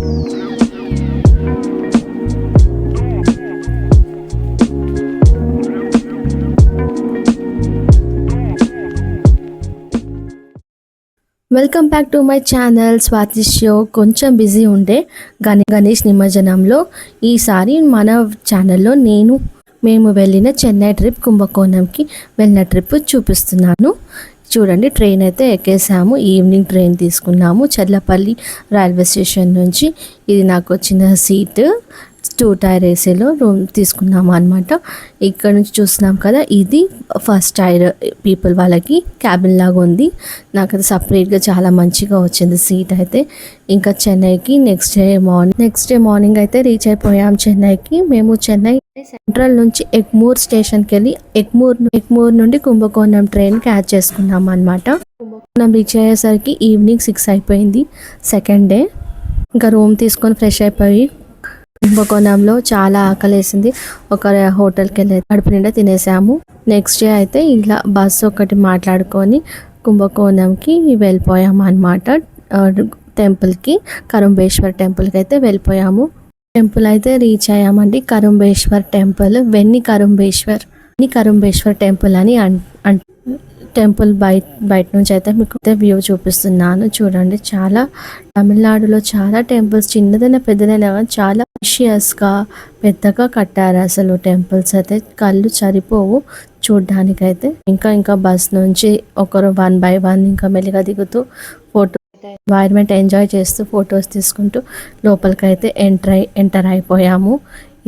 Welcome back to my channel Swathi show. కొంచెం busy ఉండే గణేష్ నిమజ్జనంలో. ఈసారి మన ఛానల్లో మేము వెళ్ళిన చెన్నై ట్రిప్, కుంభకోణంకి వెళ్ళిన ట్రిప్ చూపిస్తున్నాను. చూడండి, ట్రైన్ అయితే ఎక్కేసాము. ఈవినింగ్ ట్రైన్ తీసుకున్నాము చర్లపల్లి రైల్వే స్టేషన్ నుంచి. ఇది నాకు వచ్చిన సీట్. 2 టైర్ ఏసీలో రూమ్ తీసుకున్నాము అనమాట. ఇక్కడ నుంచి చూస్తున్నాం కదా, ఇది ఫస్ట్ టైర్ పీపుల్ వాళ్ళకి క్యాబిన్ లాగా ఉంది. నాకైతే సపరేట్గా చాలా మంచిగా వచ్చింది సీట్ అయితే. ఇంకా చెన్నైకి నెక్స్ట్ డే మార్నింగ్ అయితే రీచ్ అయిపోయాం చెన్నైకి. మేము చెన్నై సెంట్రల్ నుంచి ఎగ్మూర్ స్టేషన్కి వెళ్ళి ఎగ్మూర్ నుండి కుంభకోణం ట్రైన్ క్యాచ్ చేసుకున్నాం అనమాట. కుంభకోణం రీచ్ అయ్యేసరికి ఈవినింగ్ 6 అయిపోయింది, సెకండ్ డే. ఇంకా రూమ్ తీసుకొని ఫ్రెష్ అయిపోయి కుంభకోణంలో చాలా ఆకలేసింది. ఒక హోటల్కి వెళ్ళి కడుపు నిండా తినేసాము. నెక్స్ట్ డే అయితే ఇలా బస్సు ఒకటి మాట్లాడుకొని కుంభకోణంకి వెళ్ళిపోయాము అనమాట. టెంపుల్కి, కరుంబేశ్వర్ టెంపుల్కి అయితే వెళ్ళిపోయాము. టెంపుల్ అయితే రీచ్ అయ్యామండి. కరుంబేశ్వర్ టెంపుల్, వెన్ని కరుంబేశ్వర్ టెంపుల్ అని టెంపుల్ బయట నుంచి అయితే మీకు వ్యూ చూపిస్తున్నాను. చూడండి, చాలా తమిళనాడులో చాలా టెంపుల్స్ చిన్నదైనా పెద్దదైనా చాలా గా పెద్దగా కట్టారు. అసలు టెంపుల్స్ అయితే కళ్ళు సరిపోవు చూడ్డానికైతే. ఇంకా బస్ నుంచి ఒకరు 1 by 1 ఇంకా మెల్లిగా దిగుతూ ఫోటో ఎన్వైర్మెంట్ ఎంజాయ్ చేస్తూ ఫొటోస్ తీసుకుంటూ లోపలికైతే ఎంటర్ అయిపోయాము.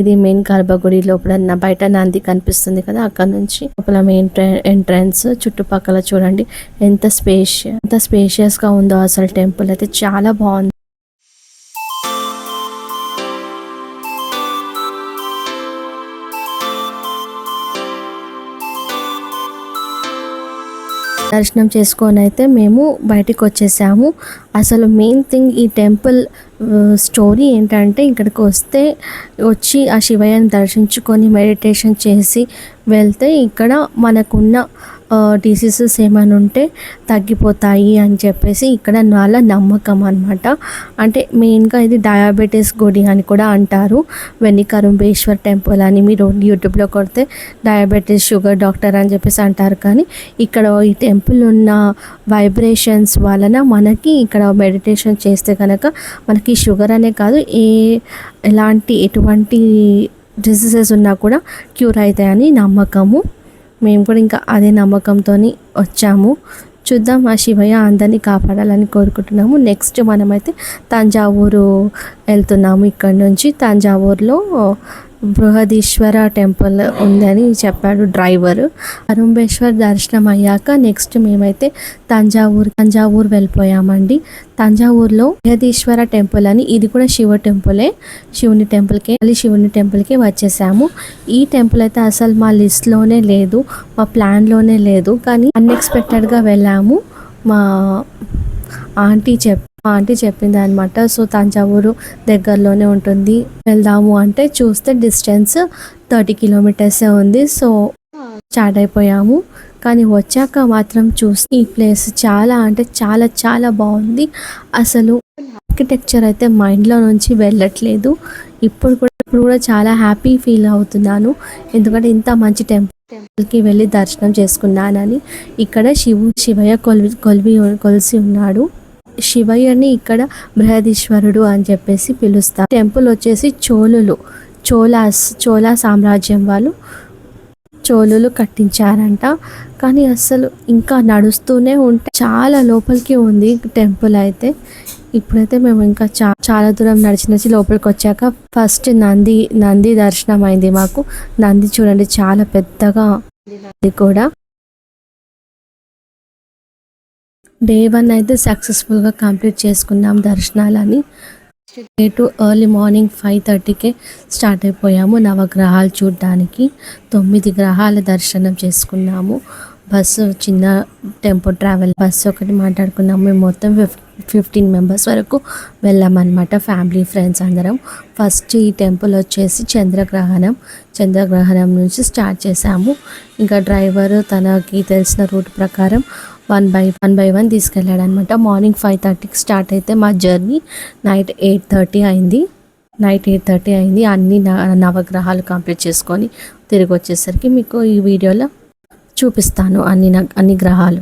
ఇది మెయిన్ గర్భగుడి లోపల. బయట నంది కనిపిస్తుంది కదా, అక్కడ నుంచి లోపల మెయిన్ ఎంట్రన్స్. చుట్టుపక్కల చూడండి ఎంత స్పేషియస్ గా ఉందో. అసలు టెంపుల్ అయితే చాలా బాగుంది. దర్శనం చేసుకొని అయితే మేము బయటికి వచ్చేసాము. అసలు మెయిన్ థింగ్ ఈ టెంపుల్ స్టోరీ ఏంటంటే, ఇక్కడికి వచ్చి ఆ శివయ్యని దర్శించుకొని మెడిటేషన్ చేసి వెళ్తే ఇక్కడ మనకున్న డిసీజెస్ ఏమైనా ఉంటే తగ్గిపోతాయి అని చెప్పేసి ఇక్కడ వాళ్ళ నమ్మకం అనమాట. అంటే మెయిన్గా ఇది డయాబెటీస్ గుడి అని కూడా అంటారు. వెన్ని కరుంబేశ్వర్ టెంపుల్ అని మీరు యూట్యూబ్లో కొడితే డయాబెటీస్, షుగర్ డాక్టర్ అని చెప్పేసి అంటారు. కానీ ఇక్కడ ఈ టెంపుల్ ఉన్న వైబ్రేషన్స్ వలన మనకి ఇక్కడ మెడిటేషన్ చేస్తే కనుక మనకి షుగర్ అనే కాదు, ఎటువంటి డిసీజెస్ ఉన్నా కూడా క్యూర్ అవుతాయని నమ్మకము. మేము కూడా ఇంకా అదే నమ్మకంతో వచ్చాము. చూద్దాం, ఆ శివయ్య అందరినీ కాపాడాలని కోరుకుంటున్నాము. నెక్స్ట్ మనమైతే తంజావూరు వెళ్తున్నాము. ఇక్కడ నుంచి తంజావూరులో బృహదీశ్వర టెంపుల్ ఉందని చెప్పాడు డ్రైవర్. కరుంబేశ్వర్ దర్శనం అయ్యాక నెక్స్ట్ మేమైతే తంజావూరు వెళ్ళిపోయామండి. తంజావూరులో బృహదీశ్వర టెంపుల్ అని, ఇది కూడా శివుని టెంపుల్కి వచ్చేసాము. ఈ టెంపుల్ అయితే అసలు మా లిస్ట్లోనే లేదు, మా ప్లాన్లోనే లేదు. కానీ అన్ఎక్స్పెక్టెడ్గా వెళ్ళాము. మా ఆంటీ చెప్పింది అనమాట. సో తంజావూరు దగ్గరలోనే ఉంటుంది, వెళ్దాము అంటే చూస్తే డిస్టెన్స్ 30 kilometers ఉంది. సో స్టార్ట్ అయిపోయాము. కానీ వచ్చాక మాత్రం చూసి ఈ ప్లేస్ చాలా అంటే చాలా చాలా బాగుంది. అసలు ఆర్కిటెక్చర్ అయితే మైండ్లో నుంచి వెళ్ళట్లేదు. ఇప్పుడు కూడా చాలా హ్యాపీ ఫీల్ అవుతున్నాను, ఎందుకంటే ఇంత మంచి టెంపుల్కి వెళ్ళి దర్శనం చేసుకున్నానని. ఇక్కడ శివయ్య కొలిసి ఉన్నాడు. శివయ్యని ఇక్కడ బృహదీశ్వరుడు అని చెప్పేసి పిలుస్తారు. టెంపుల్ వచ్చేసి చోళా సామ్రాజ్యం వాళ్ళు కట్టించారంట. కానీ అసలు ఇంకా నడుస్తూనే ఉంటే చాలా లోపలికి ఉంది టెంపుల్ అయితే. ఇప్పుడైతే మేము ఇంకా చాలా దూరం నడిచి లోపలికి వచ్చాక ఫస్ట్ నంది దర్శనం అయింది మాకు. నంది చూడండి చాలా పెద్దగా ఉంది కూడా. డే 1 అయితే సక్సెస్ఫుల్గా కంప్లీట్ చేసుకున్నాం దర్శనాలని. డే 2 ఎర్లీ మార్నింగ్ 5:30కే స్టార్ట్ అయిపోయాము నవగ్రహాలు చూడడానికి. 9 గ్రహాల దర్శనం చేసుకున్నాము. బస్సు చిన్న టెంపో ట్రావెల్ బస్సు ఒకటి మాట్లాడుకున్నాము. మేము మొత్తం 15 members వరకు వెళ్ళామన్నమాట, ఫ్యామిలీ ఫ్రెండ్స్ అందరం. ఫస్ట్ ఈ టెంపుల్ వచ్చేసి చంద్రగ్రహణం నుంచి స్టార్ట్ చేసాము. ఇంకా డ్రైవర్ తనకి తెలిసిన రూట్ ప్రకారం వన్ బై వన్ తీసుకెళ్ళాడు అనమాట. మార్నింగ్ 5:30కి స్టార్ట్ అయితే మా జర్నీ నైట్ 8:30 అయింది. అన్ని నవగ్రహాలు కంప్లీట్ చేసుకొని తిరిగి వచ్చేసరికి మీకు ఈ వీడియోలో చూపిస్తాను అన్ని గ్రహాలు.